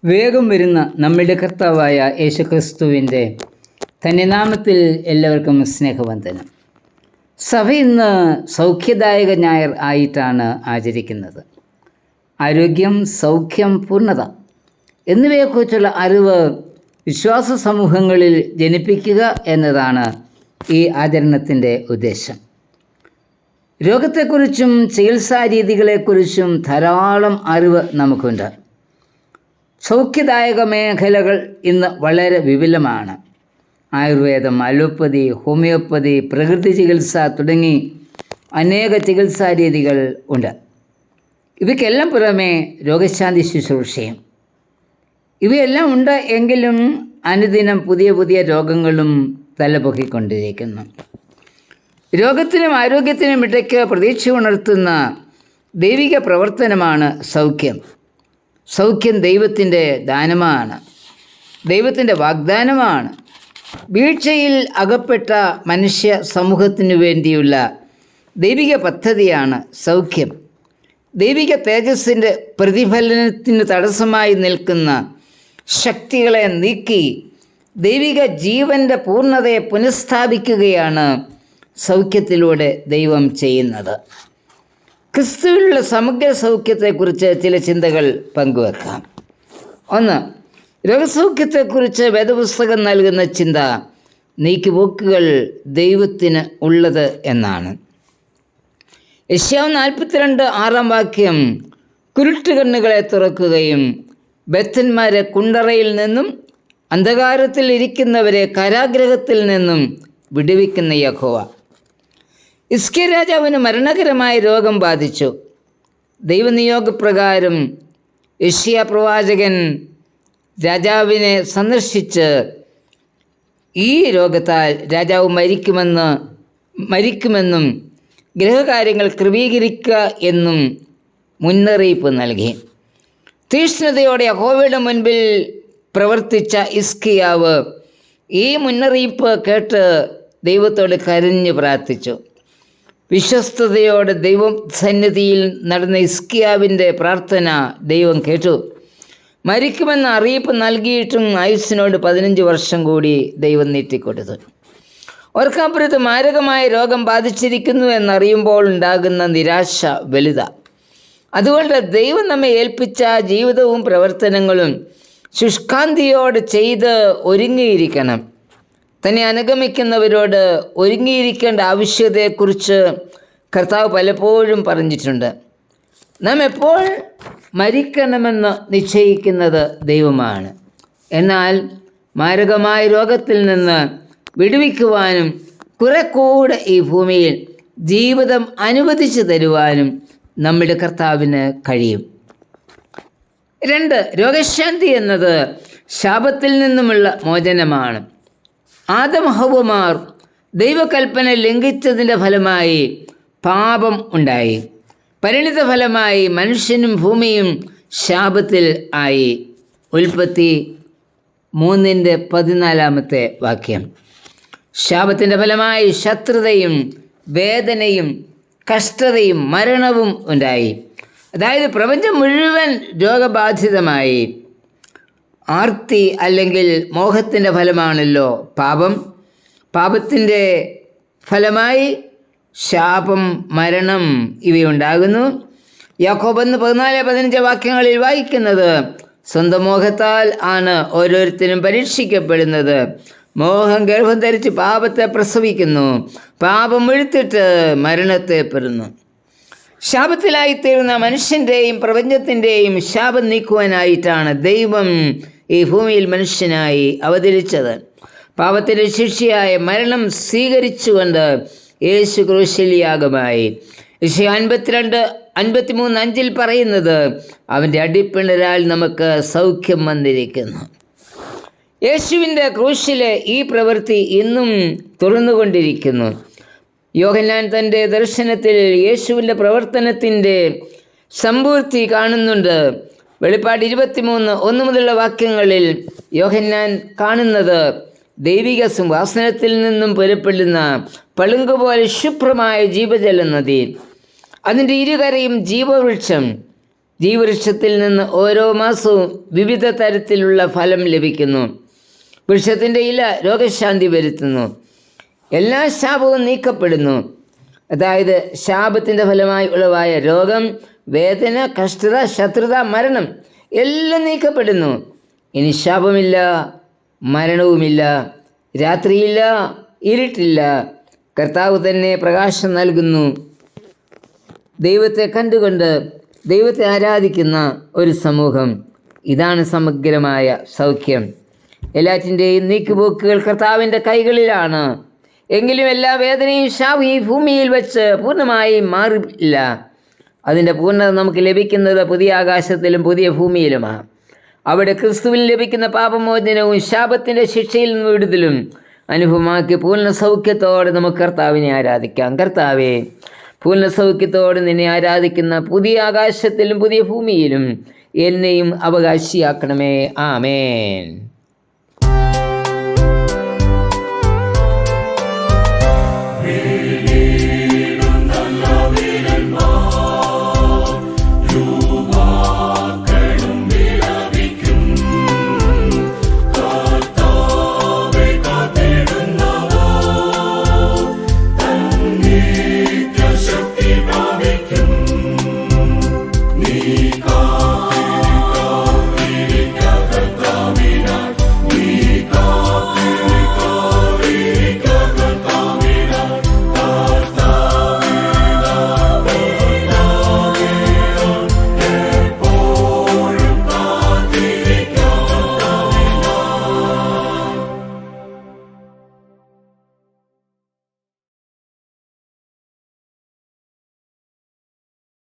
വേഗം വരുന്ന നമ്മുടെ കർത്താവായ യേശുക്രിസ്തുവിൻ്റെ ധന്യനാമത്തിൽ എല്ലാവർക്കും സ്നേഹവന്ദനം. സഭ ഇന്ന് സൗഖ്യദായക ഞായർ ആയിട്ടാണ് ആചരിക്കുന്നത്. ആരോഗ്യം, സൗഖ്യം, പൂർണ്ണത എന്നിവയെക്കുറിച്ചുള്ള അറിവ് വിശ്വാസ സമൂഹങ്ങളിൽ ജനിപ്പിക്കുക എന്നതാണ് ഈ ആചരണത്തിൻ്റെ ഉദ്ദേശം. രോഗത്തെക്കുറിച്ചും ചികിത്സാ രീതികളെക്കുറിച്ചും ധാരാളം അറിവ് നമുക്കുണ്ട്. സൗഖ്യദായക മേഖലകൾ ഇന്ന് വളരെ വിപുലമാണ്. ആയുർവേദം, അലോപ്പതി, ഹോമിയോപ്പതി, പ്രകൃതി ചികിത്സ തുടങ്ങി അനേക ചികിത്സാ രീതികൾ ഉണ്ട്. ഇവയ്ക്കെല്ലാം പുറമെ രോഗശാന്തി ശുശ്രൂഷയും. ഇവയെല്ലാം ഉണ്ട് എങ്കിലും അനുദിനം പുതിയ പുതിയ രോഗങ്ങളും തലപൊക്കിക്കൊണ്ടിരിക്കുന്നു. രോഗത്തിനും ആരോഗ്യത്തിനും ഇടയ്ക്ക് പ്രതീക്ഷ ഉണർത്തുന്ന ദൈവിക പ്രവർത്തനമാണ് സൗഖ്യം. സൗഖ്യം ദൈവത്തിൻ്റെ ദാനമാണ്, ദൈവത്തിൻ്റെ വാഗ്ദാനമാണ്. വീഴ്ചയിൽ അകപ്പെട്ട മനുഷ്യ സമൂഹത്തിനു വേണ്ടിയുള്ള ദൈവിക പദ്ധതിയാണ് സൗഖ്യം. ദൈവിക തേജസ്സിൻ്റെ പ്രതിഫലനത്തിന് തടസ്സമായി നിൽക്കുന്ന ശക്തികളെ നീക്കി ദൈവിക ജീവൻ്റെ പൂർണ്ണതയെ പുനഃസ്ഥാപിക്കുകയാണ് സൗഖ്യത്തിലൂടെ ദൈവം ചെയ്യുന്നത്. ക്രിസ്തുവിലുള്ള സമഗ്ര സൗഖ്യത്തെക്കുറിച്ച് ചില ചിന്തകൾ പങ്കുവെക്കാം. ഒന്ന്, രോഗസൗഖ്യത്തെക്കുറിച്ച് വേദപുസ്തകം നൽകുന്ന ചിന്ത നീക്കുപോക്കുകൾ ദൈവത്തിന് ഉള്ളത് എന്നാണ്. യെശയ്യാവ് 42:6 കുരുട്ടുകണ്ണുകളെ തുറക്കുകയും ബദ്ധന്മാരെ കുണ്ടറയിൽ നിന്നും അന്ധകാരത്തിൽ ഇരിക്കുന്നവരെ കാരാഗൃഹത്തിൽ നിന്നും വിടുവിക്കുന്ന യഹോവ. ഹിസ്കിയ രാജാവിന് മരണകരമായ രോഗം ബാധിച്ചു. ദൈവനിയോഗപ്രകാരം യെശയ്യാ പ്രവാചകൻ രാജാവിനെ സന്ദർശിച്ച് ഈ രോഗത്താൽ രാജാവ് മരിക്കുമെന്നും ഗൃഹകാര്യങ്ങൾ ക്രമീകരിക്കുക എന്നും മുന്നറിയിപ്പ് നൽകി. തീക്ഷ്ണതയോടെ യഹോവയുടെ മുൻപിൽ പ്രവർത്തിച്ച ഹിസ്കിയാവ് ഈ മുന്നറിയിപ്പ് കേട്ട് ദൈവത്തോട് കരഞ്ഞു പ്രാർത്ഥിച്ചു. വിശ്വസ്തയോടെ ദൈവം സന്നിധിയിൽ നടന്ന ഹിസ്കിയാവിൻ്റെ പ്രാർത്ഥന ദൈവം കേട്ടു. മരിക്കുമെന്ന അറിയിപ്പ് നൽകിയിട്ടും ആയുസ്സിനോട് 15 വർഷം കൂടി ദൈവം നീട്ടിക്കൊടുത്തു. ഓർക്കാപ്പുറത്ത് മാരകമായ രോഗം ബാധിച്ചിരിക്കുന്നു എന്നറിയുമ്പോൾ ഉണ്ടാകുന്ന നിരാശ വലുതാണ്. അതുകൊണ്ട് ദൈവം നമ്മെ ഏൽപ്പിച്ച ജീവിതവും പ്രവർത്തനങ്ങളും ശുഷ്കാന്തിയോടെ ചെയ്ത് ഒരുങ്ങിയിരിക്കണം. തന്നെ അനുഗമിക്കുന്നവരോട് ഒരുങ്ങിയിരിക്കേണ്ട ആവശ്യകതയെക്കുറിച്ച് കർത്താവ് പലപ്പോഴും പറഞ്ഞിട്ടുണ്ട്. നാം എപ്പോൾ മരിക്കണമെന്ന് നിശ്ചയിക്കുന്നത് ദൈവമാണ്. എന്നാൽ മാരകമായ രോഗത്തിൽ നിന്ന് വിടുവിക്കുവാനും കുറെ കൂടെ ഈ ഭൂമിയിൽ ജീവിതം അനുവദിച്ചു തരുവാനും നമ്മുടെ കർത്താവിന് കഴിയും. 2, രോഗശാന്തി എന്നത് ശാപത്തിൽ നിന്നുമുള്ള മോചനമാണ്. ആദം ഹവ്വമാർ ദൈവകൽപ്പന ലംഘിച്ചതിൻ്റെ ഫലമായി പാപം ഉണ്ടായി. പരിണിത ഫലമായി മനുഷ്യനും ഭൂമിയും ശാപത്തിൽ ആയി. ഉൽപ്പത്തി 3:14 ശാപത്തിൻ്റെ ഫലമായി ശത്രുതയും വേദനയും കഷ്ടതയും മരണവും ഉണ്ടായി. അതായത് പ്രപഞ്ചം മുഴുവൻ രോഗബാധിതമായി. ആർത്തി അല്ലെങ്കിൽ മോഹത്തിൻ്റെ ഫലമാണല്ലോ പാപം. പാപത്തിൻ്റെ ഫലമായി ശാപം, മരണം ഇവയുണ്ടാകുന്നു. യാക്കോബ് 1:14-15 വായിക്കുന്നത്, സ്വന്തം മോഹത്താൽ ആണ് ഓരോരുത്തരും പരീക്ഷിക്കപ്പെടുന്നത്. മോഹം ഗർഭം ധരിച്ച് പാപത്തെ പ്രസവിക്കുന്നു. പാപം മുഴുത്തിട്ട് മരണത്തെ പെറുന്നു. ശാപത്തിലായിത്തീരുന്ന മനുഷ്യൻ്റെയും പ്രപഞ്ചത്തിൻ്റെയും ശാപം നീക്കുവാനായിട്ടാണ് ദൈവം ഈ ഭൂമിയിൽ മനുഷ്യനായി അവതരിച്ചത്. പാപത്തിൻ്റെ ശിക്ഷയായ മരണം സ്വീകരിച്ചുകൊണ്ട് യേശു ക്രൂശിൽ യാഗമായി. യെശയ്യാ 52:53 പറയുന്നത്, അവൻ്റെ അടിപ്പിണരാൽ നമുക്ക് സൗഖ്യം വന്നിരിക്കുന്നു. യേശുവിൻ്റെ ക്രൂശിലെ ഈ പ്രവൃത്തി ഇന്നും തുറന്നുകൊണ്ടിരിക്കുന്നു. യോഹന്നാൻ തൻ്റെ ദർശനത്തിൽ യേശുവിൻ്റെ പ്രവർത്തനത്തിൻ്റെ സമ്പൂർത്തി കാണുന്നുണ്ട്. വെളിപ്പാട് 23:1 യോഹന്നാൻ കാണുന്നത് ദൈവിക സിംഹാസനത്തിൽ നിന്നും പുറപ്പെടുന്ന പളുങ്കുപോലെ ശുഭ്രമായ ജീവജല നദി, അതിൻ്റെ ഇരുകരയും ജീവവൃക്ഷം, ജീവവൃക്ഷത്തിൽ നിന്ന് ഓരോ മാസവും വിവിധ തരത്തിലുള്ള ഫലം ലഭിക്കുന്നു. വൃക്ഷത്തിൻ്റെ ഇല രോഗശാന്തി വരുത്തുന്നു. എല്ലാ ശാപവും നീക്കപ്പെടുന്നു. അതായത് ശാപത്തിൻ്റെ ഫലമായി ഉളവായ രോഗം, വേദന, കഷ്ടത, ശത്രുത, മരണം എല്ലാം നീക്കപ്പെടുന്നു. ഇനി ശാപമില്ല, മരണവുമില്ല, രാത്രിയില്ല, ഇരുട്ടില്ല. കർത്താവ് തന്നെ പ്രകാശം നൽകുന്നു. ദൈവത്തെ കണ്ടുകൊണ്ട് ദൈവത്തെ ആരാധിക്കുന്ന ഒരു സമൂഹം, ഇതാണ് സമഗ്രമായ സൗഖ്യം. എല്ലാറ്റിൻ്റെയും നീക്കുപോക്കുകൾ കർത്താവിൻ്റെ കൈകളിലാണ്. എങ്കിലും എല്ലാ വേദനയും ശാപവും ഈ ഭൂമിയിൽ വെച്ച് പൂർണ്ണമായി മാറില്ല. അതിൻ്റെ പൂർണ്ണത നമുക്ക് ലഭിക്കുന്നത് പുതിയ ആകാശത്തിലും പുതിയ ഭൂമിയിലുമാണ്. അവിടെ ക്രിസ്തുവിൽ ലഭിക്കുന്ന പാപമോചനവും ശാപത്തിൻ്റെ ശിക്ഷയിൽ നിന്ന് വിടുതലും അനുഭവമാക്കി പൂർണ്ണ സൗഖ്യത്തോടെ നമുക്ക് കർത്താവിനെ ആരാധിക്കാം. കർത്താവേ, പൂർണ്ണ സൗഖ്യത്തോടെ നിന്നെ ആരാധിക്കുന്ന പുതിയ ആകാശത്തിലും പുതിയ ഭൂമിയിലും എന്നെയും അവകാശിയാക്കണമേ. ആമേൻ.